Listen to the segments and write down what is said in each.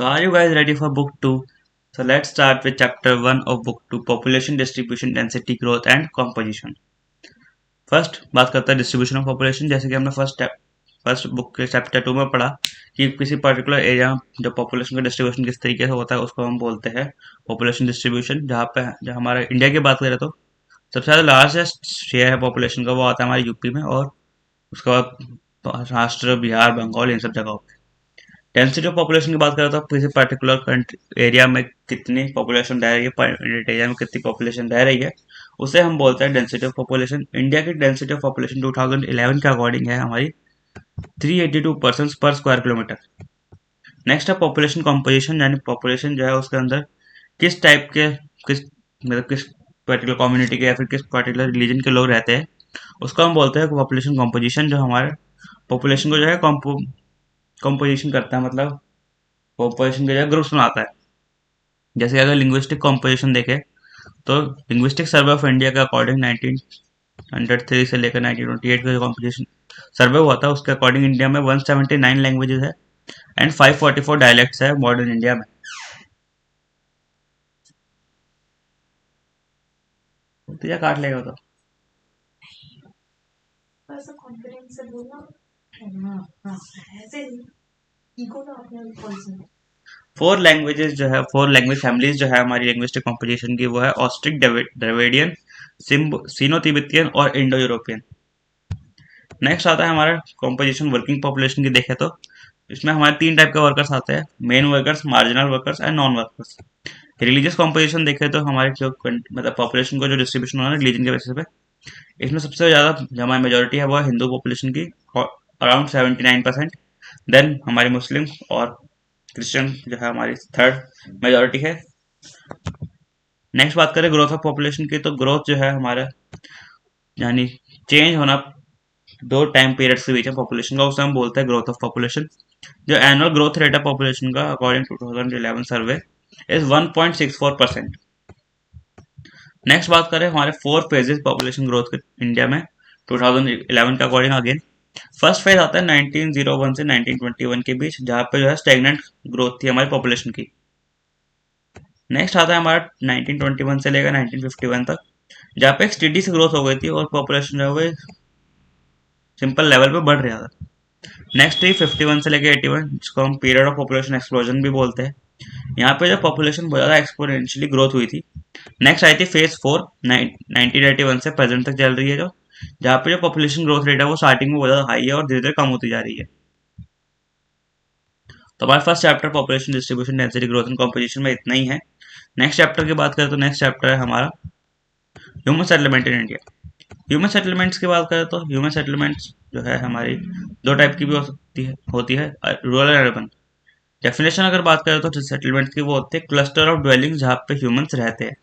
are you guys ready for book 2? So let's start with chapter 1 of book 2, population distribution, density, growth and composition. First बात करते हैं distribution of population. जैसे कि हमने first book के chapter 2 में पढ़ा कि किसी पर्टिकुलर एरिया में जो पॉपुलेशन का डिस्ट्रीब्यूशन किस तरीके से होता है उसको हम बोलते हैं पॉपुलेशन डिस्ट्रीब्यूशन। जहाँ हमारे इंडिया की बात करें तो सबसे ज़्यादा लार्जेस्ट शेयर है पॉपुलेशन का वो आता है हमारे यूपी में, और उसके बाद महाराष्ट्र, बिहार, बंगाल, इन सब जगहों पे। डेंसिटी ऑफ पॉपुलेशन की बात करें तो किसी पर्टिकुलर कंट्री एरिया में कितनी पॉपुलेशन रह रही है, एरिया में कितनी पॉपुलेशन रह रही है, उसे हम बोलते हैं डेंसिटी ऑफ पॉपुलेशन। इंडिया की डेंसिटी ऑफ पॉपुलेशन 2011 के अकॉर्डिंग है हमारी 382 पर्सन पर स्क्वायर किलोमीटर। नेक्स्ट है पॉपुलेशन कॉम्पोजिशन, यानी पॉपुलेशन जो है उसके अंदर किस टाइप के किस पर्टिकुलर कम्युनिटी के या फिर किस पर्टिकुलर रिलीजन के लोग रहते हैं उसको हम बोलते हैं पॉपुलेशन कॉम्पोजिशन, जो हमारे पॉपुलेशन को जो है कंपोजिशन करता है, मतलब पॉपुलेशन के जो ग्रुप्स बनाता है। जैसे अगर लिंग्विस्टिक कंपोजिशन देखें तो लिंग्विस्टिक सर्वे ऑफ इंडिया के अकॉर्डिंग 1903 से लेकर 1928 का जो कंपोजिशन सर्वे हुआ था उसके अकॉर्डिंग इंडिया में 179 लैंग्वेजेस है एंड 544 डायलेक्ट्स है मॉडर्न इंडिया में। तो या काट लेगा तो कॉन्फिडेंस से बोलना। ऐसे ईगो ना अपने। 4 लैंग्वेजेस जो है, 4 लैंग्वेज फैमिलीज जो है हमारी लिंग्विस्टिक कंपोजिशन की, वो है ऑस्ट्रिक, द्रविडियन, सीनो तिब्बतियन और इंडो यूरोपियन। नेक्स्ट आता है हमारा कंपोजिशन वर्किंग पॉपुलेशन की। देखें तो इसमें हमारे 3 टाइप के वर्कर्स आते हैं, main workers, marginal workers and non workers. Religious composition देखें तो हमारे जो मतलब पॉपुलेशन को जो डिस्ट्रीब्यूशन हो रहा है रिलीजन के बेसिस पे, इसमें सबसे ज़्यादा जो हमारी मेजोरिटी है वो है हिंदू पॉपुलेशन की, अराउंड 79%। देन हमारी मुस्लिम और क्रिश्चियन जो है हमारी थर्ड मेजोरिटी है। नेक्स्ट बात करें ग्रोथ ऑफ पॉपुलेशन की, तो ग्रोथ जो है हमारा यानी चेंज होना 2 टाइम पीरियड्स के बीच में पॉपुलेशन का, उसे हम बोलते हैं ग्रोथ ऑफ पॉपुलेशन। जो एनुअल ग्रोथ रेट है पॉपुलेशन का according to 2011 survey is 1.64%। Next बात करें हमारे 4 फेजेस पॉपुलेशन ग्रोथ के इंडिया में 2011 के अकॉर्डिंग। अगेन फर्स्ट फेज आता है 1901 से 1921 के बीच, जहाँ पे जो है स्टेगनेंट ग्रोथ थी हमारी पॉपुलेशन की। नेक्स्ट आता है हमारा 1921 से लेकर 1951 तक, जहाँ पे एक स्टेडी से ग्रोथ हो गई थी और पॉपुलेशन जो है सिंपल लेवल पे बढ़ रहा था। नेक्स्ट थी 51 से लेकर 81, जिसको हम पीरियड ऑफ पॉपुलेशन एक्सप्लोजन भी बोलते हैं। यहाँ पे जो पॉपुलेशन बहुत ज़्यादा एक्सपोनेंशियली ग्रोथ हुई थी। नेक्स्ट आई थी फेज 4 1981 से प्रेजेंट तक चल रही है, जो जहाँ पे जो पॉपुलेशन ग्रोथ रेट है वो स्टार्टिंग में बहुत ज़्यादा हाई है और धीरे धीरे कम होती जा रही है। तो हमारे first chapter population distribution, density, growth and composition में इतना ही है। नेक्स्ट चैप्टर की बात करें तो नेक्स्ट चैप्टर है हमारा human settlement in India. Human settlements की बात करें तो ह्यूमन सेटलमेंट्स जो है हमारी 2 टाइप की भी होती है रूरल एंड अर्बन। डेफिनेशन अगर बात करें तो सेटलमेंट्स की वो होती है क्लस्टर ऑफ ड्वेलिंग्स जहाँ पे ह्यूमंस रहते हैं।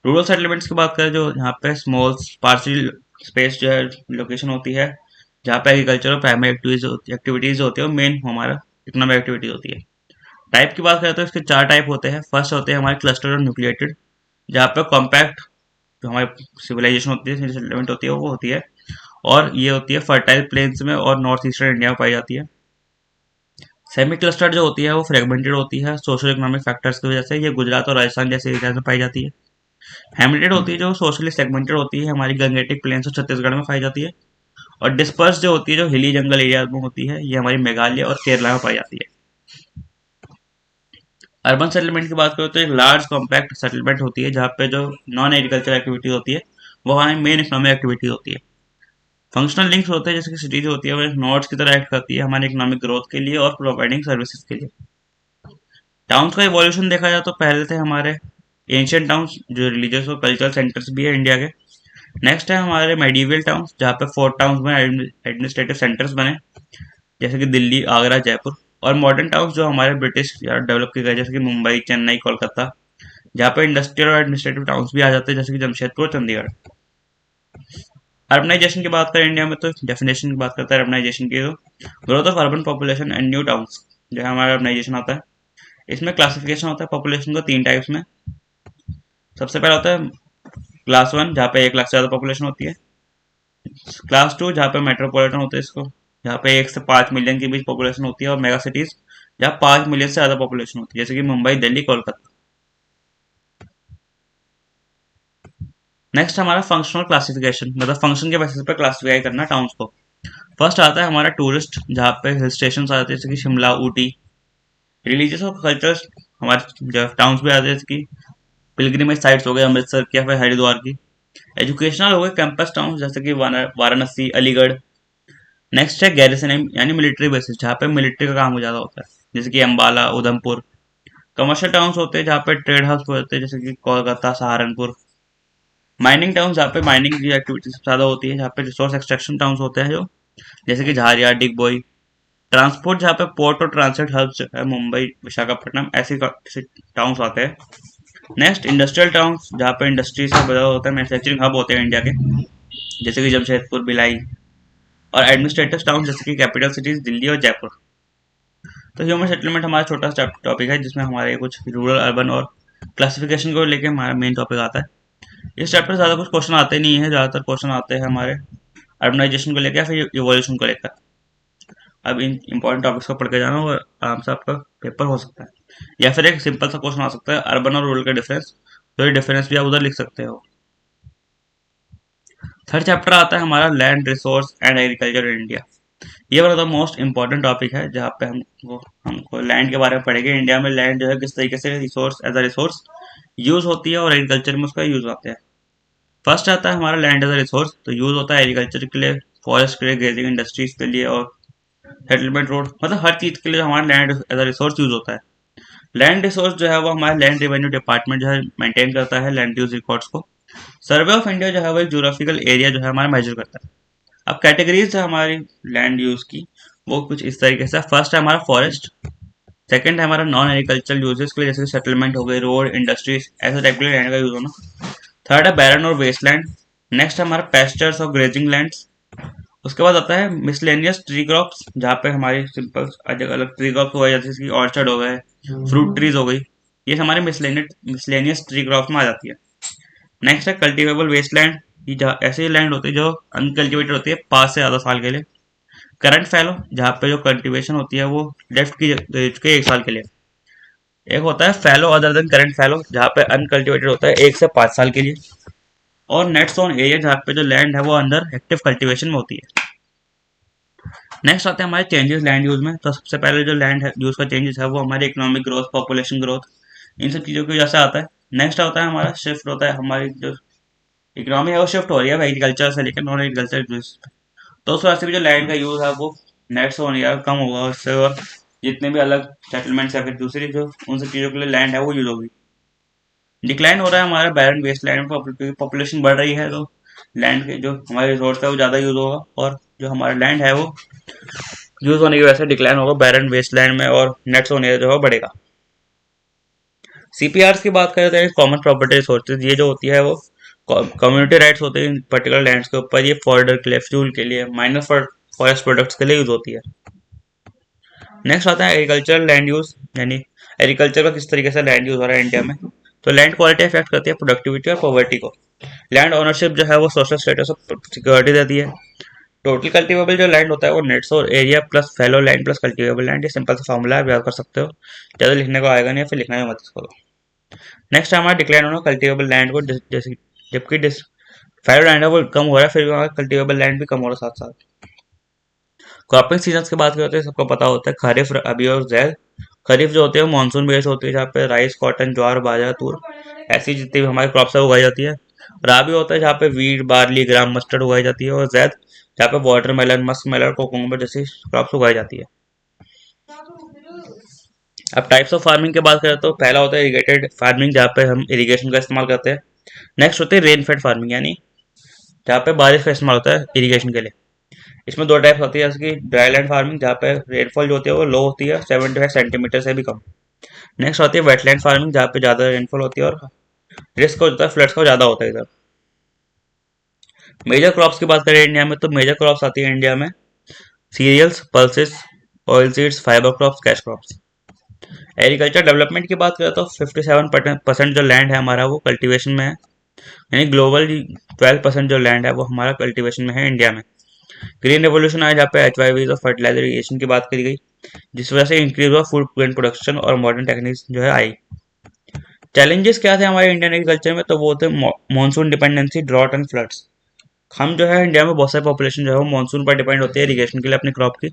रूरल सेटलमेंट्स की बात करें जो यहाँ पे स्मॉल पार्शियल स्पेस जो है लोकेशन होती है, जहाँ पे एग्रीकल्चर और प्राइमरी एक्टिविटीज होती है और मेन हमारा इकोनॉमिक एक्टिविटी होती है। टाइप की बात करें तो इसके 4 टाइप होते हैं। फर्स्ट होते हैं हमारे क्लस्टर और न्यूक्लिएटेड, जहाँ पे कॉम्पैक्ट जो हमारी सिविलाइजेशन होती है, सेटलमेंट होती है वो होती है, और ये होती है फर्टाइल प्लेन्स में और नॉर्थ ईस्टर्न इंडिया में पाई जाती है। सेमी क्लस्टर्ड जो होती है वो फ्रेगमेंटेड होती है सोशल इकोनॉमिक फैक्टर्स की वजह से, ये गुजरात और राजस्थान जैसे एरियाज में पाई जाती है। हेमिटेड होती है जो सोशली सेगमेंटेड होती है, हमारी गंगेटिक प्लेन्स और छत्तीसगढ़ में पाई जाती है। और डिस्पर्स जो होती है जो हिली जंगल एरियाज में होती है, ये हमारी मेघालय और केरला में पाई जाती है। अर्बन सेटलमेंट की बात करें तो एक लार्ज कॉम्पैक्ट सेटलमेंट होती है जहाँ पे जो नॉन एग्रीकल्चर एक्टिविटी होती है वो हमारी मेन इकोनॉमिक एक्टिविटी होती है। फंक्शनल लिंक्स होते हैं, जैसे कि सिटीज होती है वो नोड्स की तरह एक्ट करती है हमारे इकोनॉमिक ग्रोथ के लिए और प्रोवाइडिंग सर्विसेज के लिए। टाउन्स का इवोल्यूशन देखा जाए तो पहले थे हमारे एंशियंट टाउन्स जो रिलीजियस और कल्चरल सेंटर्स भी है इंडिया के। नेक्स्ट है हमारे मेडिवल टाउन्स, जहाँ पे फोर्ट टाउन्स में एडमिनिस्ट्रेटिव सेंटर्स बने, जैसे कि दिल्ली, आगरा, जयपुर। और मॉडर्न टाउन्स जो हमारे ब्रिटिश या डेवलप किए गए, जैसे कि मुंबई, चेन्नई, कोलकाता, जहाँ पे इंडस्ट्रियल और एडमिनिस्ट्रेटिव टाउन्स भी आ जाते हैं, जैसे कि जमशेदपुर और चंडीगढ़। अर्बनाइजेशन की बात करें इंडिया में तो डेफिनेशन की बात करते हैं अर्बनाइजेशन की, तो growth of urban population and new towns जो है हमारा अर्बनाइजेशन आता है। इसमें क्लासिफिकेशन होता है पॉपुलेशन को 3 टाइप्स में। सबसे पहला होता है क्लास 1, जहाँ पे 1 लाख से ज़्यादा पॉपुलेशन होती है। क्लास 2 जहाँ पे मेट्रोपॉलिटन होते हैं इसको, जहाँ पे 1 से 5 मिलियन के बीच पॉपुलेशन होती है, और मेगा सिटीज जहाँ 5 मिलियन से ज़्यादा पॉपुलेशन होती है, जैसे कि मुंबई, दिल्ली, कोलकाता। नेक्स्ट हमारा फंक्शनल क्लासिफिकेशन, मतलब फंक्शन के बेसिस पर क्लासिफाई करना टाउन्स को। फर्स्ट आता है हमारा टूरिस्ट, जहाँ पे हिल स्टेशन आते हैं जैसे कि शिमला, ऊटी। रिलीजियस और कल्चरल हमारे टाउन्स भी आते हैं, जैसे कि पिलग्रिमेज साइट्स हो गए अमृतसर की या फिर हरिद्वार की। एजुकेशनल हो गए कैंपस टाउन, जैसे कि वाराणसी, अलीगढ़। नेक्स्ट है गैरिसन यानी मिलिट्री बेसिस, जहाँ पे मिलिट्री का काम ज़्यादा होता है, जैसे कि अम्बाला, उधमपुर। कमर्शियल टाउन्स होते हैं जहाँ पे ट्रेड हाउस होते हैं, जैसे कि कोलकाता, सहारनपुर। माइनिंग टाउन, जहाँ पे माइनिंग की एक्टिविटी सबसे ज़्यादा होती है, जहाँ पे रिसोर्स एक्सट्रैक्शन टाउन्स होते हैं जो, जैसे कि झारिया, डिगबोई। ट्रांसपोर्ट, जहाँ पे पोर्ट और ट्रांसिट हब्स है, मुंबई, विशाखापट्टनम, ऐसे टाउन्स आते हैं। नेक्स्ट इंडस्ट्रियल टाउन्स, जहाँ पे इंडस्ट्री से बड़ा होता है, मैन्युफैक्चरिंग हब होते हैं इंडिया के, जैसे कि जमशेदपुर, भिलाई। और एडमिनिस्ट्रेटिव टाउन, जैसे कि कैपिटल सिटीज दिल्ली और जयपुर। तो ह्यूमन सेटलमेंट हमारा छोटा सा टॉपिक है, जिसमें हमारे कुछ रूरल, अर्बन और क्लासिफिकेशन को लेके हमारा मेन टॉपिक आता है। इस चैप्टर से ज़्यादा कुछ क्वेश्चन आते नहीं है, ज़्यादातर क्वेश्चन आते हैं हमारे अर्बनाइजेशन को लेकर या फिर इवोल्यूशन को लेकर। अब इन इंपॉर्टेंट टॉपिक्स को पढ़ के जाना और आराम से आपका पेपर हो सकता है। या फिर एक सिंपल सा क्वेश्चन आ सकता है, अर्बन और रूरल का डिफरेंस, तो ये डिफरेंस भी आप उधर लिख सकते हो। थर्ड चैप्टर आता है हमारा land, resource and agriculture in India. ये one of the most important topic है, जहाँ पे हमको लैंड के बारे में पढ़ेंगे। इंडिया में लैंड जो है किस तरीके से resource, as a resource use होती है और एग्रीकल्चर में उसका यूज आता है। फर्स्ट आता है हमारा लैंड एज अ रिसोर्स, तो यूज होता है एग्रीकल्चर के लिए, फॉरेस्ट के लिए, ग्रेजिंग इंडस्ट्रीज के लिए और सेटलमेंट रोड, मतलब हर चीज के लिए हमारा land as a resource use होता है। लैंड रिसोर्स जो है वो हमारा लैंड रेवेन्यू डिपार्टमेंट जो है मेंटेन करता है लैंड यूज रिकॉर्ड्स को। सर्वे ऑफ इंडिया जो है वो एक ज्योग्राफिकल एरिया जो है हमारा मेजर करता है। अब कैटेगरीज है हमारी लैंड यूज की, वो कुछ इस तरीके से। फर्स्ट है हमारा फॉरेस्ट। सेकंड है हमारा नॉन एग्रीकल्चरल यूजेस के लिए, जैसे सेटलमेंट हो गए, रोड, इंडस्ट्रीज, ऐसे टाइप के लैंड का यूज होना। थर्ड है बैरन और वेस्टलैंड। नेक्स्ट है हमारा पेस्चर्स और ग्रेजिंग लैंड्स। उसके बाद आता है मिसलेनियस ट्री क्रॉप्स, जहाँ पे हमारी सिंपल अलग अलग ट्री क्रॉप्स हो गए, जैसे कि ऑर्चर्ड हो गए, फ्रूट ट्रीज हो गई। ये हमारे मिसलेनियस ट्री क्रॉप्स में आ जाती है। नेक्स्ट है कल्टिवेबल वेस्टलैंड। ये ऐसे लैंड होती है जो अनकल्टिवेटेड होती है 5 से ज़्यादा साल के लिए। करंट फैलो, जहाँ पे जो कल्टीवेशन होती है वो लेफ्ट की दे चुके 1 साल के लिए। एक होता है फैलो अदर देन करंट फैलो, जहाँ पे अनकल्टिवेटेड होता है 1 से 5 साल के लिए। और नेट्स ऑन एरिया, जहाँ पे जो लैंड है वो अंडर एक्टिव कल्टीवेशन में होती है। नेक्स्ट आते हैं हमारे चेंजेस लैंड यूज में। तो सबसे पहले जो लैंड यूज का चेंजेस है वो हमारी इकोनॉमिक ग्रोथ, पॉपुलेशन ग्रोथ, इन सब चीज़ों की वजह से आता है। नेक्स्ट आता है हमारा शिफ्ट होता है, हमारी जो इकोनॉमी है वो शिफ्ट हो रही है एग्रीकल्चर से लेकर नॉन एग्रीकल्चर। तो उस वजह से भी जो लैंड का यूज है वो नेट्स ऑन एरिया कम होगा उससे, और जितने भी अलग सेटलमेंट्स या फिर दूसरी जो उन सब चीज़ों के लिए लैंड है वो यूज होगी। डिक्लाइन हो रहा है हमारा बैरन वेस्ट लैंड में, पॉपुलेशन बढ़ रही है, तो लैंड के जो हमारे रिसोर्स है वो ज़्यादा यूज होगा, और जो हमारा लैंड है वो यूज होने की वजह से डिक्लाइन होगा बैरन वेस्टलैंड में, और नेट्स ऑन एरिया जो है बढ़ेगा। सीपीआर की बात करें तो कॉमन प्रॉपर्टी रिसोर्सेज, ये जो होती है वो कम्युनिटी राइट्स होते हैं पर्टिकुलर लैंड्स के ऊपर। ये फॉर्डर के लिए, फ्यूल के लिए, माइनर फॉरेस्ट प्रोडक्ट्स के लिए यूज होती है। नेक्स्ट आता है एग्रीकल्चर लैंड यूज, यानी एग्रीकल्चर का किस तरीके से लैंड यूज हो रहा है इंडिया में। तो लैंड क्वालिटी अफेक्ट करती है प्रोडक्टिविटी और पॉवर्टी को। लैंड ओनरशिप जो है वो सोशल स्टेटस और सिक्योरिटी देती है। टोटल कल्टीवेबल जो लैंड होता है वो नेट्स और area plus fallow land plus cultivable land. ये सिंपल सा फॉर्मूला है, आप याद कर सकते हो, ज़्यादा लिखने को आएगा नहीं, या फिर लिखना भी मत इसको। नेक्स्ट हमारा डिक्लाइन होना कल्टीवेबल लैंड को, जैसे जबकि फैलो लैंड है वो कम हो रहा है, फिर भी हमारा कल्टीवेबल लैंड भी कम हो रहा है साथ साथ। क्रॉपिंग सीजन की बात करते हैं, सबको पता होता है खरीफ, रबी और जैद। खरीफ जो होती है वो मानसून बेस्ड होती है, जहाँ पे राइस, कॉटन, ज्वार, बाजरा, तूर, ऐसी जितनी भी हमारी क्रॉप्स है उगाई जाती है। राबी होता है जहाँ पे वीट, बार्ली, ग्राम, मस्टर्ड उगाई जाती है। और जैद जहाँ पे वाटरमेलन, मस्क मेलन, कोकोंबर जैसी क्रॉप्स उगाई जाती है। अब टाइप्स ऑफ फार्मिंग की बात करें तो पहला होता है इरिगेटेड फार्मिंग, जहाँ पे हम इरिगेशन का इस्तेमाल करते हैं। नेक्स्ट होती है रेन फेड फार्मिंग, यानी जहाँ पे बारिश का इस्तेमाल होता है इरिगेशन के लिए। इसमें 2 टाइप्स होती है, जैसे कि ड्राई लैंड फार्मिंग, जहाँ पे रेनफॉल जो होती है वो लो होती है, 75 सेंटीमीटर से भी कम। नेक्स्ट होती है वेटलैंड फार्मिंग, जहाँ पे ज़्यादा रेनफॉल होती है और रिस्क होता है फ्लड्स का ज़्यादा होता है इधर। मेजर क्रॉप्स की बात करें इंडिया में, तो मेजर क्रॉप्स आती है इंडिया में cereals, pulses, oil seeds, fibre crops, cash crops. Agriculture development की बात करें तो 57% जो लैंड है हमारा वो कल्टीवेशन में है, यानी ग्लोबल 12% जो लैंड है वो हमारा कल्टीवेशन में है इंडिया में। ग्रीन रेवोल्यूशन आया, जहाँ पे HYVs और फर्टिलाइजर इरिगेशन की बात करी गई। जिस वजह से इंक्रीज हुआ फूड ग्रेन प्रोडक्शन और मॉडर्न टेक्निक्स जो है आई। चैलेंजेस क्या थे हमारे इंडियन एग्रीकल्चर में, तो वो थे monsoon dependency, drought and floods. हम जो है इंडिया में बहुत सारी पॉपुलेशन जो है वो मानसून पर डिपेंड होती है इरीगेशन के लिए अपनी क्रॉप की।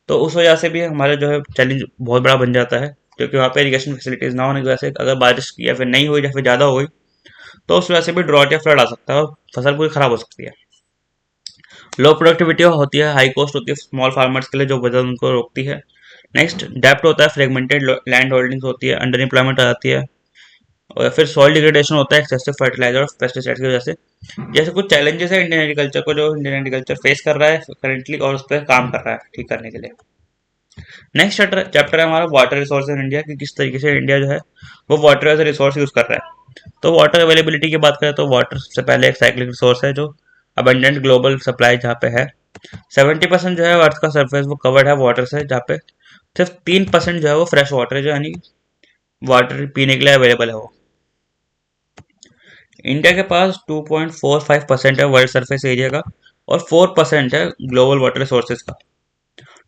तो उस वजह से भी हमारा जो है चैलेंज बहुत बड़ा बन जाता है, क्योंकि वहाँ पे इरीगेशन फैसिलिटीज ना होने की वजह से अगर बारिश या फिर नहीं हुई या फिर ज़्यादा हो गई तो उस वजह से भी ड्रॉट या फ्लड आ सकता है और फसल पूरी खराब हो सकती है। लो प्रोडक्टिविटी होती है, हाई कॉस्ट होती है स्मॉल फार्मर्स के लिए, जो वजन उनको रोकती है। नेक्स्ट डेप्थ होता है, फ्रेगमेंटेड लैंड होल्डिंग्स होती है, अंडर एम्प्लॉयमेंट आ जाती है, और फिर सॉइल डिग्रेडेशन होता है एक्सेसिव फर्टिलाइजर और पेस्टिसाइड्स की वजह से। जैसे कुछ चैलेंजेस है इंडियन एग्रीकल्चर को, जो इंडियन एग्रीकल्चर फेस कर रहा है करेंटली और उस पर काम कर रहा है ठीक करने के लिए। नेक्स्ट चैप्टर है हमारा वाटर रिसोर्स इन इंडिया, कि किस तरीके से इंडिया जो है वो water as a resource use कर रहा है। तो वाटर अवेलेबिलिटी की बात करें तो वाटर सबसे पहले एक साइक्लिक रिसोर्स है, जो अबंडेंट ग्लोबल सप्लाई जहाँ पे है। 70% जो है अर्थ का सरफेस वो कवर्ड है वाटर से, जहाँ पे सिर्फ 3% जो है वो फ्रेश वाटर है, जो यानी वाटर पीने के लिए अवेलेबल है वो। इंडिया के पास 2.45% है वर्ल्ड सरफेस एरिया का, और 4% है ग्लोबल वाटर रिसोर्सेज का।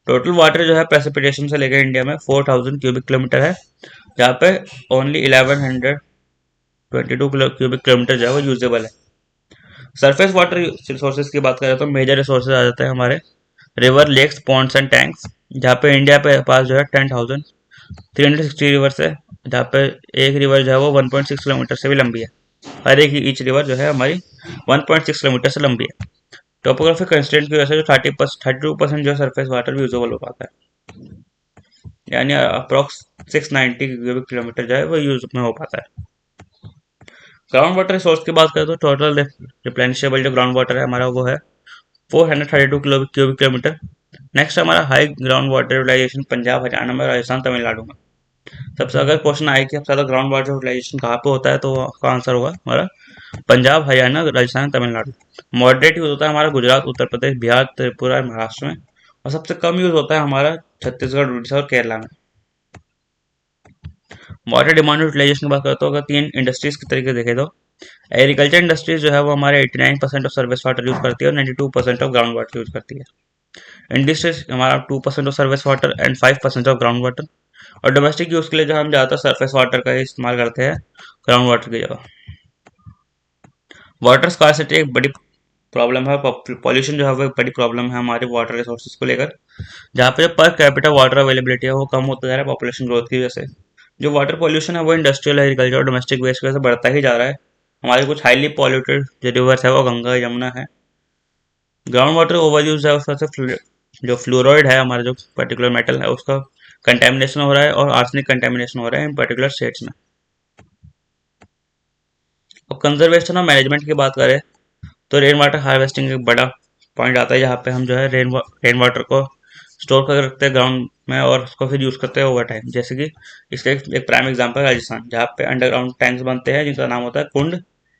टोटल वाटर जो है प्रेसिपिटेशन से लेकर इंडिया में 4000 क्यूबिक किलोमीटर है, जहाँ पे ओनली 1122 क्यूबिक किलोमीटर जो है वो यूजेबल है। सरफेस वाटर रिसोर्सेज की बात करें तो मेजर रिसोर्सेज आ जाते हैं हमारे river, lakes, ponds and tanks, जहाँ पे इंडिया पे पास जो है 10,360 रिवर्स है, जहाँ पे एक रिवर जो है वो 1.6 किलोमीटर से भी लंबी है। हर एक ईच रिवर जो है हमारी 1.6 किलोमीटर से लंबी है। टोपोग्राफिक कंस्ट्रेंट की वजह से जो 32% जो सरफेस वाटर भी यूजेबल हो पाता है, यानी अप्रोक्स 690 क्यूबिक किलोमीटर जो है वो यूज में हो पाता है। ग्राउंड वाटर रिसोर्स की बात करें तो टोटल रिप्लेनिशेबल जो ग्राउंड वाटर है हमारा वो है 432 क्यूबिक किलोमीटर। नेक्स्ट हमारा high ground water utilisation Punjab, Haryana में, राजस्थान, तमिलनाडु में। सबसे अगर क्वेश्चन आए कि सबसे ज़्यादा ग्राउंड वाटर यूटिलाइजेशन कहाँ पे होता है, तो आपका आंसर होगा हमारा पंजाब, हरियाणा, राजस्थान, तमिलनाडु। मॉडरेट यूज होता है हमारा गुजरात, उत्तर प्रदेश, बिहार, त्रिपुरा, महाराष्ट्र में, और सबसे कम यूज होता है हमारा छत्तीसगढ़, उड़ीसा और केरला में। वाटर डिमांड यूटिलाइजेशन की बात करें तो अगर तीन इंडस्ट्रीज के तरीके देखे तो एग्रीकल्चर इंडस्ट्रीज जो है वो हमारे 89% ऑफ सर्विस वाटर यूज करती है और 92% ऑफ ग्राउंड वाटर यूज करती है। इंडस्ट्रीज हमारा 2% of service water and 5% of ground water, और डोमेस्टिक यूज के लिए जो हम ज़्यादातर सरफेस वाटर का इस्तेमाल करते हैं ग्राउंड वाटर की जगह। वाटर स्कार्सिटी एक बड़ी प्रॉब्लम है, पॉल्यूशन जो है वो एक बड़ी प्रॉब्लम है हमारे वाटर रिसोर्सेज को लेकर, जहाँ पे पर कैपिटा वाटर अवेलेबिलिटी है वो कम होता जा रहा है पॉपुलेशन ग्रोथ की वजह से। जो वाटर पॉल्यूशन है वो इंडस्ट्रियल, एग्रीकल्चर और डोमेस्टिक वेस्ट की वजह से बढ़ता ही जा रहा है। हमारे कुछ हाईली पॉल्यूटेड जो रिवर्स है वो गंगा, यमुना है। ग्राउंड वाटर ओवर यूज है, उसका से जो फ्लोराइड है हमारा जो पर्टिकुलर मेटल है उसका कंटेमिनेशन हो रहा है, और आर्सेनिक कंटेमिनेशन हो रहा है इन पर्टिकुलर स्टेट्स में। अब कंजर्वेशन और मैनेजमेंट की बात करें तो रेन वाटर हार्वेस्टिंग एक बड़ा पॉइंट आता है, जहाँ पे हम जो है रेन वाटर को स्टोर कर रखते हैं ग्राउंड में और उसको फिर यूज़ करते हैं ओवर टाइम। जैसे कि इसका एक प्राइम एग्जांपल है राजस्थान, जहाँ पे अंडरग्राउंड टैंक्स बनते हैं जिनका नाम होता है कुंड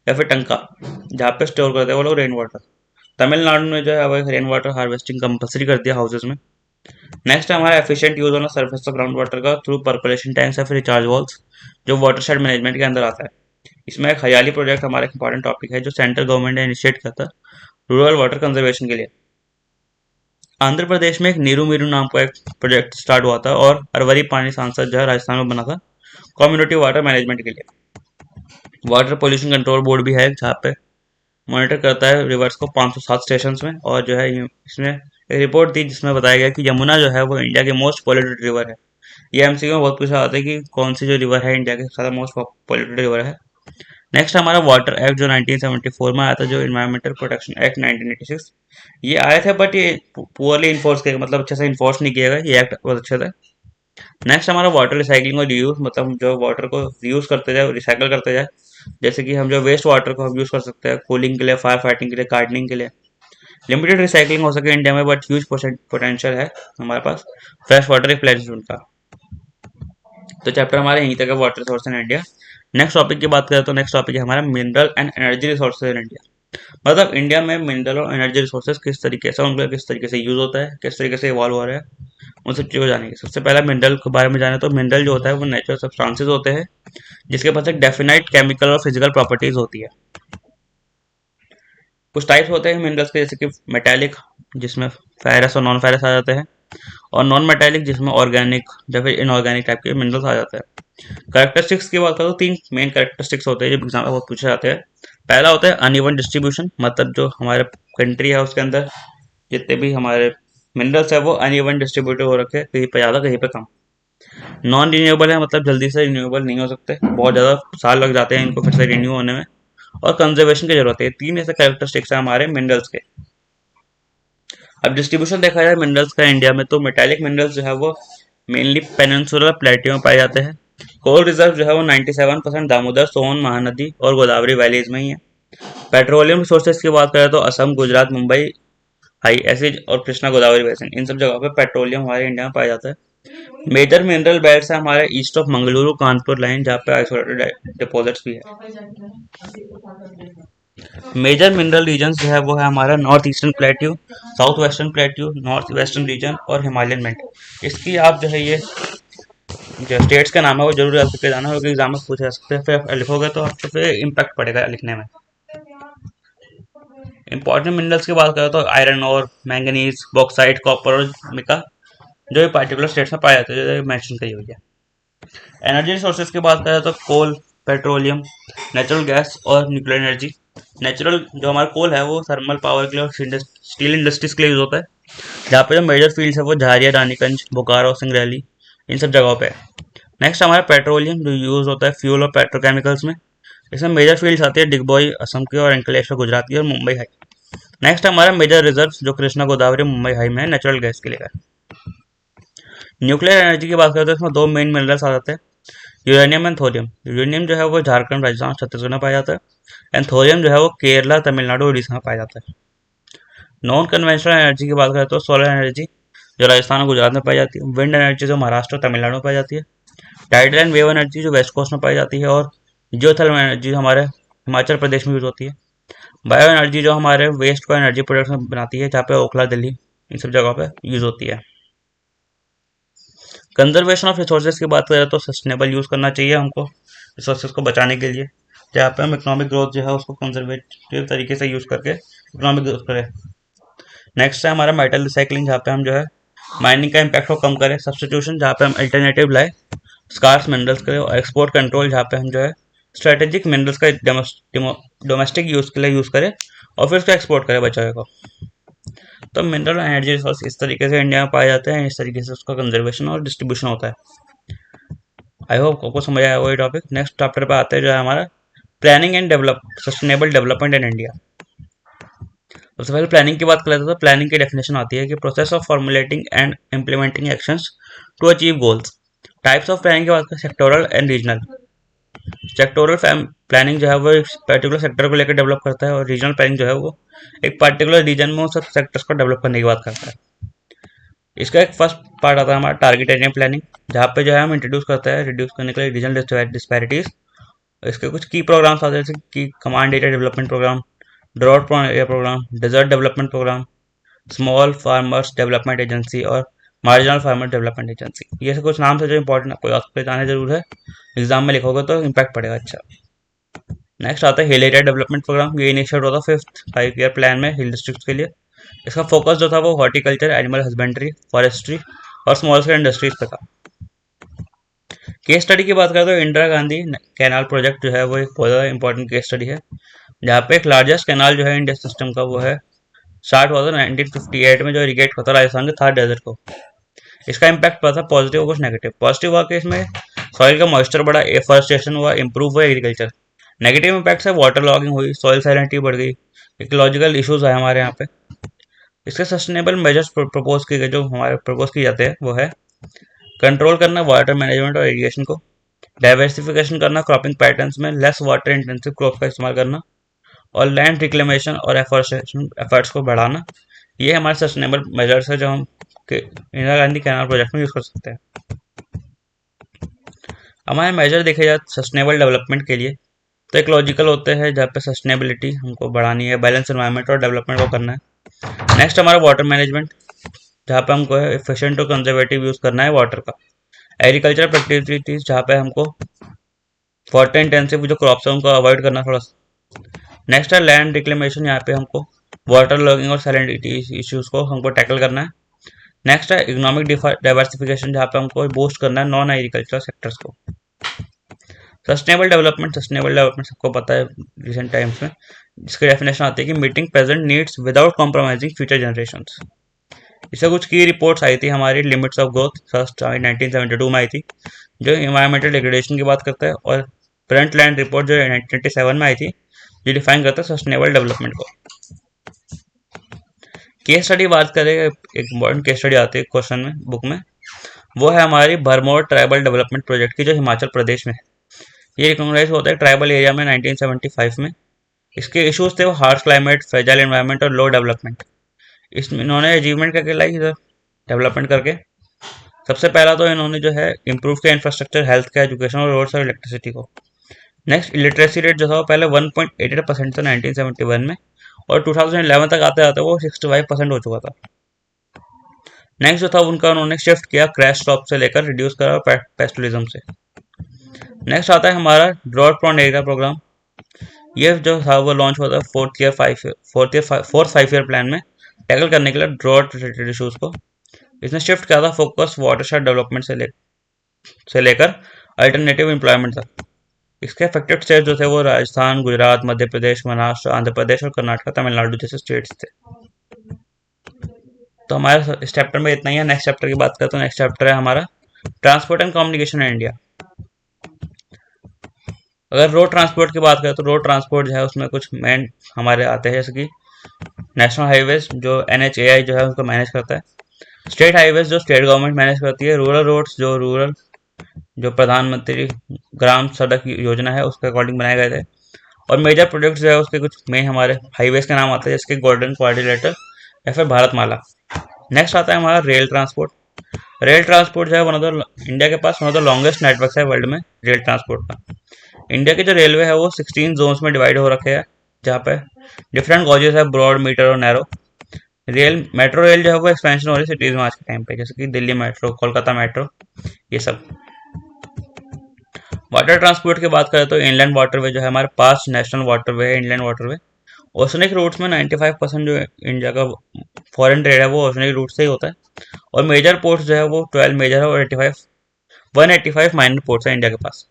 या फिर टंका, जहाँ पे स्टोर करते हैं वो लोग रेन वाटर। तमिलनाडु में जो है अब रेन वाटर हार्वेस्टिंग कंपलसरी कर दिया हाउसेज में। नेक्स्ट है हमारा एफिशिएंट यूज होना सर्फेस ऑफ ग्राउंड वाटर का थ्रू पर्कुलेशन टैंक्स या फिर रिचार्ज वॉल्स, जो वाटरशेड मैनेजमेंट के अंदर आता है। इसमें एक हरियाली प्रोजेक्ट हमारा एक इंपॉर्टेंट टॉपिक है, जो सेंट्रल गवर्नमेंट ने इनिशिएट किया था रूरल वाटर कंजर्वेशन के लिए। आंध्र प्रदेश में एक नीरू मीरू नाम का एक प्रोजेक्ट स्टार्ट हुआ था, और अरवरी पानी सांसद जो है राजस्थान में बना था कम्युनिटी वाटर मैनेजमेंट के लिए। वाटर पोल्यूशन कंट्रोल बोर्ड भी है, जहाँ पे मॉनिटर करता है रिवर्स को 507 स्टेशन में, और जो है इसमें एक रिपोर्ट थी जिसमें बताया गया कि यमुना जो है वो इंडिया की मोस्ट पॉल्यूटेड रिवर है। ये एमसीक्यू में बहुत पूछा जाता है कि कौन सी जो रिवर है इंडिया के सबसे मोस्ट पॉल्यूटेड रिवर है। नेक्स्ट हमारा वाटर एक्ट जो 1974 में आया था, जो इन्वायरमेंटल प्रोटेक्शन एक्ट 1986, ये आए थे बट ये पुअरली इन्फोर्स किया, मतलब अच्छे से इन्फोर्स नहीं किया गया। ये एक्ट बहुत अच्छे थे। नेक्स्ट हमारा वाटर रिसाइकलिंग और रीयूज, मतलब जो वाटर को रीयूज करते जाए, रिसाइकल करते जाए। जैसे कि हम जो वेस्ट वाटर को हम यूज कर सकते हैं कूलिंग के लिए, फायर फाइटिंग के लिए, गार्डनिंग के लिए। लिमिटेड रिसाइकलिंग हो सके इंडिया में, बट ह्यूज पोटेंशियल है हमारे पास फ्रेश वाटर रिप्लेनिशमेंट का। तो चैप्टर हमारे यहीं तक है, water resource in India. Next topic की बात करें तो नेक्स्ट टॉपिक है हमारा mineral and energy resources in India. मतलब इंडिया में मिनरल और एनर्जी रिसोर्सेज किस तरीके से, उनका किस तरीके से यूज होता है, किस तरीके से इवॉल्व हो रहा है, उन सब चीज़ों को जानेंगे। सबसे पहला मिनरल के बारे में जाने तो मिनरल जो होता है वो नेचुरल सब्सटेंसेस होते हैं, जिसके पास एक डेफिनाइट केमिकल और फिजिकल प्रॉपर्टीज होती है। कुछ टाइप्स होते हैं मिनरल्स के, जैसे कि मेटेलिक, जिसमें फेरस और नॉन फेरस आ जाते हैं। और नॉन मेटालिक जिसमें ऑर्गेनिक या फिर इनऑर्गेनिक टाइप के मिनरल्स आ जाते हैं। कैरेक्टरिस्टिक्स की बात करो तो 3 मेन कैरेक्टरिस्टिक्स होते हैं जो एग्जाम में बहुत पूछे जाते हैं। पहला होता है अनइवन डिस्ट्रीब्यूशन, मतलब जो हमारे कंट्री है उसके अंदर जितने भी हमारे मिनरल्स है वो अनइवन डिस्ट्रीब्यूटेड हो रखे, कहीं पे ज़्यादा कहीं पे कम। नॉन रिन्यूएबल है, मतलब जल्दी से रिन्यूएबल नहीं हो सकते, बहुत ज़्यादा साल लग जाते हैं इनको फिर से रिन्यू होने में, और कंजर्वेशन की जरूरत है। 3 ऐसे कैरेक्टरिस्टिक्स है हमारे मिनरल्स के। अब डिस्ट्रीब्यूशन देखा जाए मिनरल्स का इंडिया में, तो मेटालिक मिनरल्स जो है वो मेनली पेनिनसुलर प्लेटियो में पाए जाते हैं। कोल रिजर्व जो है वो 97% दामोदर, सोन महानदी और गोदावरी वैलीज में ही है। पेट्रोलियम रिसोर्सेज की बात करें तो असम, गुजरात, मुंबई हाई एसिड और कृष्णा गोदावरी बेसिन, इन सब जगहों पे पेट्रोलियम हमारे इंडिया में पाया जाता है। मेजर मिनरल बेल्ट्स है हमारे east of Mangaluru Kanpur line, जहाँ पे आइसोलेटेड डिपॉजिट्स भी है। मेजर मिनरल रीजन्स जो है वो है हमारा north eastern plateau, south western plateau, north western region और हिमालयन बेल्ट। इसकी आप जो है ये जो स्टेट्स का नाम है वो जरूर याद करके जाना, क्योंकि एग्जाम में पूछा जा सकते हैं, फिर लिखोगे तो आपको फिर इम्पैक्ट पड़ेगा लिखने में। इंपॉर्टेंट मिनरल्स की बात करें तो आयरन और मैंगनीज, बॉक्साइट, कॉपर और मिका, जो ये पार्टिकुलर स्टेट्स में पाए जाते हैं, जो मेंशन करी हुई है। एनर्जी रिसोर्सेज की बात करें तो कोल, पेट्रोलियम, नेचुरल गैस और न्यूक्लियर एनर्जी। नेचुरल जो हमारा कोल है वो थर्मल पावर के लिए और स्टील इंडस्ट्रीज के लिए यूज होता है, जहाँ पे जो मेजर फील्ड्स है वो झारिया, रानीगंज, बोकारो, सिंगरैली, इन सब जगहों पे है। नेक्स्ट हमारा पेट्रोलियम जो यूज होता है फ्यूल और पेट्रोकेमिकल्स में। इसमें मेजर फील्ड्स आती है डिगबोई असम की और अंकलेश्वर गुजरात की और मुंबई हाई। नेक्स्ट हमारा मेजर रिजर्व जो कृष्णा गोदावरी मुंबई हाई में है नेचुरल गैस के लिए। न्यूक्लियर एनर्जी की बात करें तो इसमें 2 मेन मिनरल्स आ जाते हैं, यूरेनियम एंड थोरियम। यूरेनियम जो है वो झारखंड, राजस्थान, छत्तीसगढ़ में पाया जाता है, एंड थोरियम जो है वो केरला, तमिलनाडु, उड़ीसा में पाया जाता है। नॉन कन्वेंशनल एनर्जी की बात करें तो सोलर एनर्जी जो राजस्थान और गुजरात में पाई जाती है, विंड एनर्जी जो महाराष्ट्र और तमिलनाडु में पाई जाती है, टाइडल एंड वेव एनर्जी जो वेस्ट कोस्ट में पाई जाती है, और जियोथर्मल एनर्जी जो हमारे हिमाचल प्रदेश में यूज होती है। बायो एनर्जी जो हमारे वेस्ट को एनर्जी प्रोडक्ट्स में बनाती है, जहाँ पे ओखला, दिल्ली, इन सब जगहों पे यूज होती है। कंजर्वेशन ऑफ रिसोर्सेज की बात करें तो सस्टेनेबल यूज करना चाहिए हमको रिसोर्सेज को बचाने के लिए, जहाँ पे हम इकोनॉमिक ग्रोथ जो है उसको कंजर्वेटिव तरीके से यूज करके इकोनॉमिक ग्रोथ करें। नेक्स्ट है हमारा मेटल रिसाइकलिंग, जहाँ पे हम जो है माइनिंग का इम्पैक्ट को कम करें। सब्सटीट्यूशन, जहाँ पे हम अल्टरनेटिव लाए स्कार्स मिनरल्स करें। और एक्सपोर्ट कंट्रोल, जहाँ पे हम जो है स्ट्रेटेजिक मिनरल्स का डोमेस्टिक यूज के लिए यूज करें और फिर उसको एक्सपोर्ट करें बचाए को। तो मिनरल एनर्जी रिसोर्स इस तरीके से इंडिया में पाए जाते हैं, इस तरीके से उसका कंजर्वेशन और डिस्ट्रीब्यूशन होता है। आई होप आपको समझ आया वही टॉपिक। नेक्स्ट चैप्टर पे आते हैं जो है हमारा planning and sustainable development in India. सबसे पहले प्लानिंग की बात कर लेते हैं, तो प्लानिंग की डेफिनेशन आती है कि process of formulating and implementing actions to achieve goals. Types of planning की बात करें sectoral and regional. Sectoral planning जो है वो एक पर्टिकुलर सेक्टर को लेकर डेवलप करता है, और रीजनल प्लानिंग जो है वो एक पर्टिकुलर रीजन में उस सेक्टर्स को डेवलप करने की बात करता है। इसका एक फर्स्ट पार्ट आता है हमारा टारगेट एरिया प्लानिंग, जहाँ पे जो है हम इंट्रोड्यूस करते हैं रिड्यूस करने के लिए रीजनल डिस्पैरिटीज। इसके कुछ की प्रोग्राम्स आते हैं, जैसे कि command area development programme, drought prone area programme, desert development programme, small farmers development agency और मार्जिनल फार्मर डेवलपमेंट एजेंसी। ये सब कुछ नाम से जो इंपॉर्टेंट आपको याद करके जाने जरूर है, एग्जाम में लिखोगे तो इम्पैक्ट पड़ेगा अच्छा। नेक्स्ट आता है हिल एरिया डेवलपमेंट प्रोग्राम। ये इनिशिएट होता है 5th 5 ईयर प्लान में हिल डिस्ट्रिक्ट के लिए। इसका फोकस जो था वो हॉर्टिकल्चर, एनिमल हस्बेंड्री, फॉरेस्ट्री और स्मॉल स्केल इंडस्ट्रीज पे था। केस स्टडी की बात करें तो इंदिरा गांधी कैनाल प्रोजेक्ट जो है वो एक बहुत ज़्यादा इंपॉर्टेंट केस स्टडी है, जहाँ पे एक लार्जेस्ट कैनाल जो है इंडिया सिस्टम का वो है स्टार्ट हुआ था 1958 में, जो इरिगेट होता है राजस्थान के थार डेजर्ट को। इसका इम्पैक्ट पड़ा था पॉजिटिव और कुछ नेगेटिव। पॉजिटिव हुआ कि इसमें सॉइल का मॉइस्चर बढ़ा, एफॉरेस्टेशन हुआ, इंप्रूव हुआ एग्रीकल्चर। नेगेटिव इम्पैक्ट से वाटर लॉगिंग हुई, सॉइल सैलिनिटी बढ़ गई, इकोलॉजिकल इश्यूज आए हमारे यहाँ पे। इसके सस्टेनेबल मेजर्स प्रपोज किए गए जो हमारे प्रपोज किए जाते हैं वो है कंट्रोल करना वाटर मैनेजमेंट और इरिगेशन को, डाइवर्सिफिकेशन करना क्रॉपिंग पैटर्न्स में, लेस वाटर इंटेंसिव क्रॉप का इस्तेमाल करना, और लैंड रिक्लेमेशन और एफॉरेस्टेशन एफर्ट्स को बढ़ाना। ये हमारे सस्टेनेबल मेजर्स है जो हम इंदिरा गांधी कैनाल प्रोजेक्ट में यूज कर सकते हैं। हमारे मेजर देखे जाए सस्टेनेबल डेवलपमेंट के लिए तो एक लॉजिकल होते हैं, जहाँ पे सस्टेनेबिलिटी हमको बढ़ानी है, बैलेंस एनवायरनमेंट और डेवलपमेंट को करना है। नेक्स्ट हमारा वाटर मैनेजमेंट, जहाँ पे हमको एफिशिएंट और कंजर्वेटिव यूज करना है वाटर का। एग्रीकल्चर प्रोडक्टिविटीज, जहाँ पे हमको वाटर इंटेंसिव जो क्रॉप्स है उनको अवॉइड करना थोड़ा सा। नेक्स्ट है लैंड रिक्लेमेशन, यहाँ पे हमको वाटर लॉगिंग और सैलिनिटी इश्यूज को हमको टैकल करना है। नेक्स्ट है इकोनॉमिक डाइवर्सिफिकेशन, जहाँ पे हमको बूस्ट करना है नॉन एग्रीकल्चरल सेक्टर्स को। सस्टेनेबल डेवलपमेंट सबको पता है रिसेंट टाइम्स में, जिसकी डेफिनेशन आती है कि meeting present needs without compromising future generations. इससे कुछ की रिपोर्ट्स आई थी हमारी लिमिट्स ऑफ ग्रोथ, फर्स्ट 1972 में आई थी, जो इन्वायरमेंटल डिग्रेडेशन की बात करता है, और फ्रंट लैंड रिपोर्ट जो 1927 में आई थी, जो डिफाइन करता है सस्टेनेबल डेवलपमेंट को। केस स्टडी बात करें, एक इंपॉर्टेंट केस स्टडी आती है क्वेश्चन में बुक में, वो है हमारी भरमौर ट्राइबल डेवलपमेंट प्रोजेक्ट की, जो हिमाचल प्रदेश में है। ये रिकॉग्नाइज होता है ट्राइबल एरिया में 1975 में। इसके इश्यूज थे वो हार्श क्लाइमेट, फ्रेजाइल एनवायरनमेंट और लो डेवलपमेंट। इसमें इन्होंने अचीवमेंट करके लाई डेवलपमेंट करके। सबसे पहला तो इन्होंने जो है इम्प्रूव किया इंफ्रास्ट्रक्चर, हेल्थ केयर, एजुकेशन और रोड्स और इलेक्ट्रिसिटी को। नेक्स्ट इलिटरेसी रेट जो था वो पहले 1.88% था 1971 में, और 2011 तक आते आते वो 65% हो चुका था। नेक्स्ट जो था उनका उन्होंने शिफ्ट किया क्रैश क्रॉप से लेकर रिड्यूस करा पेस्टुलिज्म से। नेक्स्ट आता है हमारा ड्रॉट प्रोन एरिया प्रोग्राम। ये जो था वो लॉन्च हुआ था फोर्थ 5 ईयर प्लान में, टैकल करने के लिए ड्रॉट रिलेटेड इशूज को। इसने शिफ्ट किया था फोकस वाटरशेड डेवलपमेंट से लेकर अल्टरनेटिव एम्प्लॉयमेंट तक। इसके अफेक्टेड स्टेट जो थे वो राजस्थान, गुजरात, मध्य प्रदेश, महाराष्ट्र, आंध्र प्रदेश और कर्नाटक, तमिलनाडु जैसे स्टेट्स थे। तो हमारे इस चैप्टर में इतना ही है। नेक्स्ट चैप्टर की बात करते हैं। नेक्स्ट चैप्टर है हमारा transport and communication in India. अगर रोड ट्रांसपोर्ट की बात करें तो रोड ट्रांसपोर्ट जो है उसमें कुछ मेन हमारे आते हैं, जैसे कि नेशनल हाईवेज जो NHAI जो है उसको मैनेज करता है, स्टेट हाईवेज जो स्टेट गवर्नमेंट मैनेज करती है, रूरल रोड्स जो प्रधानमंत्री ग्राम सड़क योजना है उसके अकॉर्डिंग बनाए गए थे, और मेजर प्रोजेक्ट्स जो है उसके कुछ मेन हमारे हाईवेज के नाम आते हैं, जैसे गोल्डन क्वाड्रिलेटरल या फिर भारतमाला। नेक्स्ट आता है हमारा रेल ट्रांसपोर्ट। रेल ट्रांसपोर्ट जो है इंडिया के पास one of the longest network है वर्ल्ड में रेल ट्रांसपोर्ट का। इंडिया के जो रेलवे है वो 16 जोन्स में डिवाइड हो रखे हैं, जहाँ पे डिफरेंट गॉजेस है, ब्रॉड, मीटर और नैरो। मेट्रो रेल जो है वो एक्सपेंशन हो रही है सिटीज में आज के टाइम पे, जैसे कि दिल्ली मेट्रो, कोलकाता मेट्रो, ये सब। वाटर ट्रांसपोर्ट की बात करें तो इनलैंड वाटरवे जो है हमारे पास नेशनल वाटरवे है, इनलैंड वाटरवे। ओशनिक रूट्स में 95% जो इंडिया का फॉरेन ट्रेड है वो ओशनिक रूट से ही होता है, और मेजर पोर्ट्स जो है वो 12 मेजर है और 185 माइनर पोर्ट्स है इंडिया के पास।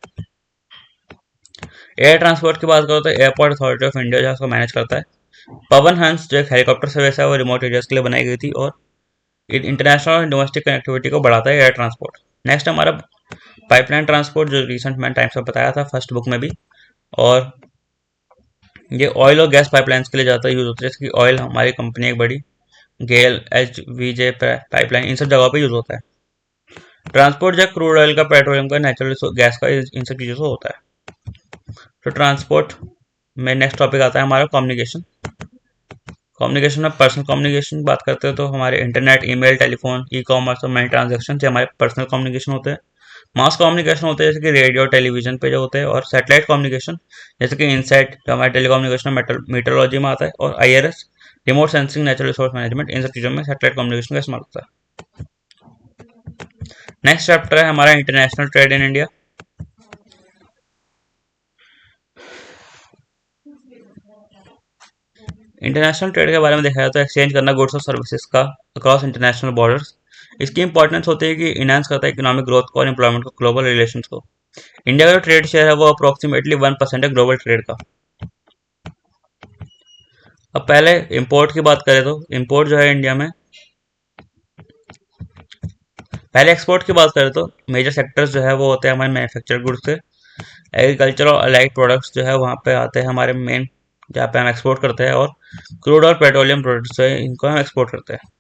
एयर ट्रांसपोर्ट की बात करो तो एयरपोर्ट अथॉरिटी ऑफ इंडिया जो है उसको मैनेज करता है। पवन हंस जो एक हेलीकॉप्टर सर्विस है वो रिमोट एरियाज के लिए बनाई गई थी, और इंटरनेशनल और डोमेस्टिक कनेक्टिविटी को बढ़ाता है एयर ट्रांसपोर्ट। नेक्स्ट हमारा पाइपलाइन ट्रांसपोर्ट, जो रिसेंट मैंने टाइम्स में बताया था फर्स्ट बुक में भी, और ये ऑयल और गैस पाइपलाइंस के लिए ज़्यादा यूज होता है, जैसे कि ऑयल हमारी कंपनी एक बड़ी गेल, HVJ पाइपलाइन, इन सब जगहों पे यूज होता है। ट्रांसपोर्ट जो क्रूड ऑयल का, पेट्रोलियम का, नेचुरल गैस का, इन सब चीज़ों से होता है। तो ट्रांसपोर्ट में नेक्स्ट टॉपिक आता है हमारा कम्युनिकेशन। कम्युनिकेशन में पर्सनल कम्युनिकेशन की बात करते हैं तो हमारे इंटरनेट, ईमेल, टेलीफोन, ई-कॉमर्स और मनी ट्रांजेक्शन से हमारे पर्सनल कम्युनिकेशन होते हैं। मास कम्युनिकेशन होते हैं जैसे कि रेडियो, टेलीविजन पे जो होते हैं, और सैटेलाइट कम्युनिकेशन जैसे कि इनसेट जो हमारे टेलीकम्युनिकेशन मीटरोलॉजी में आता है, और IRS remote sensing, natural resource management, इन सब चीज़ों में सैटेलाइट कम्युनिकेशन का इस्तेमाल होता है। नेक्स्ट चैप्टर है हमारा international trade in India. International trade के बारे में देखा जाए तो एक्सचेंज करना गुड्स और सर्विसेज का अक्रॉस इंटरनेशनल बॉर्डर्स। इसकी इंपॉर्टेंस होती है कि इनहांस करता है इकोनॉमिक ग्रोथ को और एम्प्लॉयमेंट को, ग्लोबल रिलेशंस को। इंडिया का जो ट्रेड शेयर है वो अप्रोक्सीमेटली 1% है ग्लोबल ट्रेड का। अब पहले इंपोर्ट की बात करें तो इंपोर्ट जो है इंडिया में, पहले एक्सपोर्ट की बात करें तो मेजर सेक्टर्स जो है वो होते हैं हमारे मैन्युफैक्चर गुड्स से। एग्रीकल्चर और अलाइड प्रोडक्ट्स जो है वहाँ पे आते हैं हमारे मेन, जहाँ पे हम एक्सपोर्ट करते हैं, और क्रूड और पेट्रोलियम प्रोडक्ट्स जो है इनको हम एक्सपोर्ट करते हैं।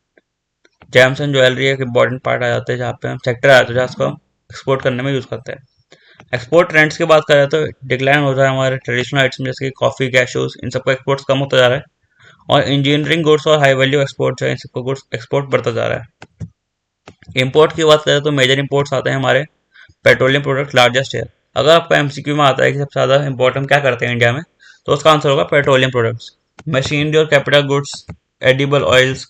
जेम्स एंड ज्वेलरी एक इंपॉर्टेंट पार्ट आ जाते हैं, जहाँ पे हम सेक्टर आ जाते हैं जहाँ हम एक्सपोर्ट करने में यूज़ करते हैं। एक्सपोर्ट ट्रेंड्स की बात करें तो डिक्लाइन हो रहा है हमारे ट्रेडिशनल आइटम जैसे कि कॉफ़ी, कैशूज, इन सबका एक्सपोर्ट्स कम होता जा रहा है, और इंजीनियरिंग गुड्स और हाई वैल्यू एक्सपोर्ट जो है इन सबका गुड्स एक्सपोर्ट बढ़ता जा रहा है। इंपोर्ट की बात करें तो मेजर इंपोर्ट्स आते हैं हमारे पेट्रोलियम प्रोडक्ट, लार्जेस्ट है। अगर आपका MCQ में आता है कि सबसे ज़्यादा इंपोर्ट हम क्या करते हैं इंडिया में, तो उसका आंसर होगा पेट्रोलियम प्रोडक्ट्स। मशीनरी और capital goods, edible oils,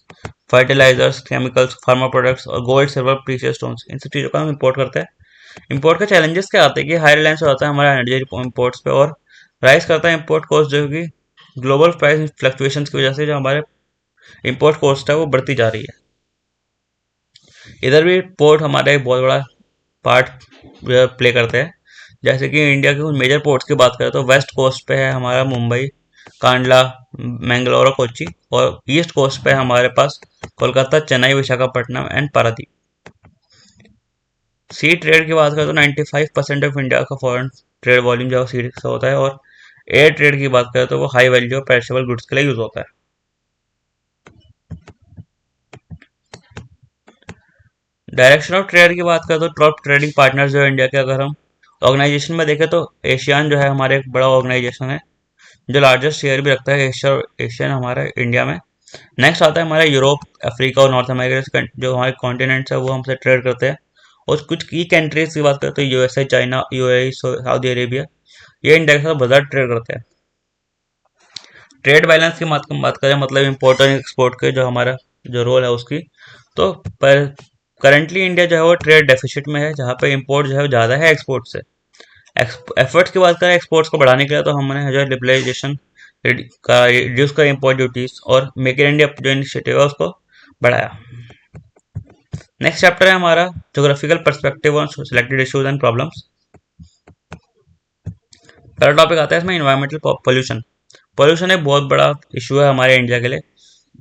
fertilisers, chemicals, pharma products और गोल्ड, सिल्वर, प्रीशियस स्टोन्स, इन सब चीज़ों का हम इंपोर्ट करते हैं। इंपोर्ट के चैलेंजेस क्या आते हैं कि हाई रिलायंस होता है हमारा एनर्जी इंपोर्ट्स पे, और राइज करता है इंपोर्ट कॉस्ट, जो कि ग्लोबल प्राइस फ्लक्चुएशंस की वजह से जो हमारे इंपोर्ट कॉस्ट है वो बढ़ती जा रही है। इधर भी पोर्ट हमारा एक बहुत बड़ा पार्ट प्ले करते हैं। जैसे कि इंडिया के कुछ मेजर पोर्ट्स की बात करें तो वेस्ट कोस्ट पे है हमारा मुंबई, कांडला, मैंगलोर और कोच्चि, और ईस्ट कोस्ट पे हमारे पास Kolkata, Chennai, Visakhapatnam and Paradip. Sea trade की बात करें तो 95% ऑफ इंडिया का फॉरेन ट्रेड वॉल्यूम जो सी से होता है, और एयर ट्रेड की बात करें तो वो हाई वैल्यू और पेरिशेबल गुड्स के लिए यूज होता है। डायरेक्शन ऑफ ट्रेड की बात करें तो टॉप ट्रेडिंग पार्टनर जो है इंडिया के, अगर हम ऑर्गेनाइजेशन में देखें तो एशियान जो है हमारे एक बड़ा ऑर्गेनाइजेशन है जो लार्जेस्ट शेयर भी रखता है एशियन हमारे इंडिया में। नेक्स्ट आता है हमारा यूरोप, अफ्रीका और नॉर्थ अमेरिका जो हमारे कॉन्टिनेंट्स है वो हमसे ट्रेड करते हैं। और कुछ की कंट्रीज की बात करें तो USA, China, UAE, Saudi Arabia, ये इंडिया के साथ बाजार ट्रेड करते हैं। ट्रेड बैलेंस की बात करें मतलब इम्पोर्ट और एक्सपोर्ट के जो हमारा जो रोल है उसकी, तो पर करंटली इंडिया जो है वो ट्रेड डेफिसिट में है, जहाँ पे इंपोर्ट जो है ज़्यादा है एक्सपोर्ट से। एफर्ट्स की बात करें एक्सपोर्ट्स को बढ़ाने के लिए तो हमने जो लिबरलाइजेशन का रिड्यूस कर इम्पोर्ट ड्यूटीज और मेक इन इंडिया जो इनिशिएटिव है उसको बढ़ाया। नेक्स्ट चैप्टर है हमारा geographical perspective on selected issues and problems. पहला टॉपिक आता है इसमें इन्वायरमेंटल पोल्यूशन। पोल्यूशन एक बहुत बड़ा इशू है हमारे इंडिया के लिए।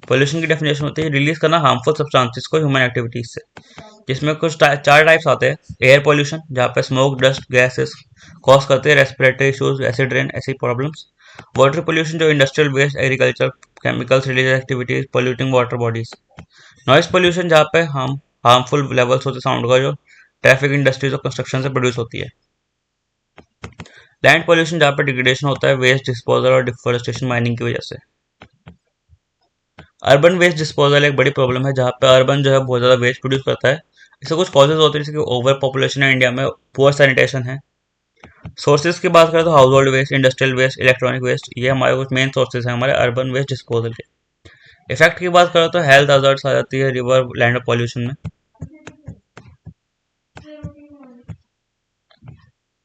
पोल्यूशन की डेफिनेशन होती है रिलीज करना हार्मफुल सब्सटेंसेस को ह्यूमन एक्टिविटीज से, जिसमें कुछ चार टाइप्स आते हैं। एयर पोल्यूशन जहाँ पे स्मोक, डस्ट, गैसेस कॉज करते हैं रेस्पिरेटरी इश्यूज, एसिड रेन, ऐसी प्रॉब्लम्स। वाटर पोल्यूशन जो industrial waste, agriculture, chemicals related activities polluting water bodies. Noise pollution जहाँ पे हम हार्मफुल लेवल्स होते साउंड का जो ट्रैफिक, इंडस्ट्रीज और कंस्ट्रक्शन से प्रोड्यूस होती है। लैंड पोल्यूशन जहाँ पे डिग्रेडेशन होता है वेस्ट डिस्पोजल और डिफोरेस्टेशन, माइनिंग की वजह से। अर्बन वेस्ट डिस्पोजल एक बड़ी प्रॉब्लम है, जहाँ पे अर्बन जो है बहुत ज़्यादा वेस्ट प्रोड्यूस करता है। इससे कुछ कॉजेज होते हैं जैसे कि ओवर पॉपुलेशन है इंडिया में, पुअर सैनिटेशन है। सोर्सेज की बात करें तो household waste, industrial waste, electronic waste, ये हमारे कुछ मेन सोर्सेज हैं हमारे अर्बन वेस्ट डिस्पोजल के। इफेक्ट की बात करें तो हेल्थ हजार्ड्स आ जाती है रिवर लैंड पॉल्यूशन में।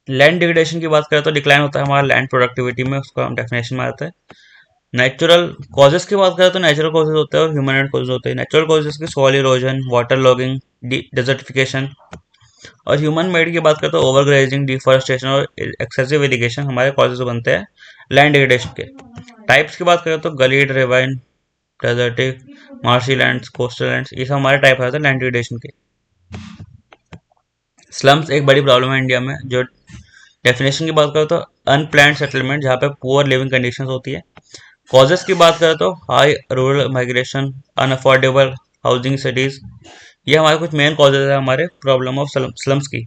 लैंड डिग्रेडेशन की बात करें तो डिक्लाइन होता है हमारा लैंड प्रोडक्टिविटी में, उसका हम डेफिनेशन में आता है। नेचुरल कॉजेज की बात करें तो नेचुरल कॉजेज होते हैं और ह्यूमन मेड कॉजेज होते हैं। नेचुरल कॉजेज की soil erosion, water logging, desertification, और ह्यूमन मेड की बात करें तो ओवर ग्रेजिंग, डिफॉरेस्टेशन और एक्सेसिव इरिगेशन हमारे कॉजेज बनते हैं लैंड डिग्रेडेशन के। टाइप्स की बात करें तो gullied, ravine, desertic, marshy lands, coastal lands, ये सब हमारे टाइप आते हैं लैंड डिग्रेडेशन के। स्लम्स एक बड़ी प्रॉब्लम है इंडिया में। जो डेफिनेशन की बात करें तो अनप्लैन्ड सेटलमेंट जहाँ पे पुअर लिविंग कंडीशंस होती है। कॉजेस की बात करें तो high rural migration, unaffordable housing cities, ये हमारे कुछ मेन कॉजेज है हमारे प्रॉब्लम ऑफ स्लम्स की।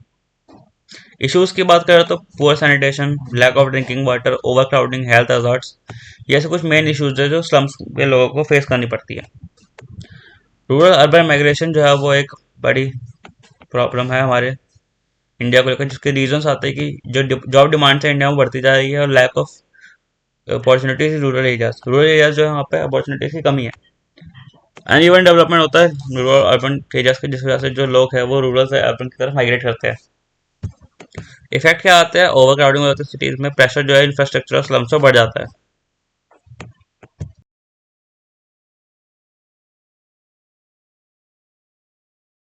इश्यूज की बात करें तो poor sanitation, lack of drinking water, over crowding, health hazards, ये ऐसे कुछ मेन इश्यूज है जो स्लम्स के लोगों को फेस करनी पड़ती है। रूरल अर्बन माइग्रेशन जो है वो एक बड़ी प्रॉब्लम है हमारे इंडिया को लेकर, जिसके रीजंस आते हैं कि जो जॉब डिमांड है इंडिया में बढ़ती जा रही है और lack of opportunities rural areas जो है वहाँ पे अपॉर्चुनिटीज की कमी है। अनइवन डेवलपमेंट होता है रूरल अर्बन एरियाज के, जिस वजह से जो लोग हैं वो रूरल से अर्बन की तरफ माइग्रेट करते हैं। इफेक्ट क्या आते हैं, ओवर क्राउडिंग हो जाती है सिटीज में, प्रेशर जो है इंफ्रास्ट्रक्चर और स्लम्स पर बढ़ जाता है।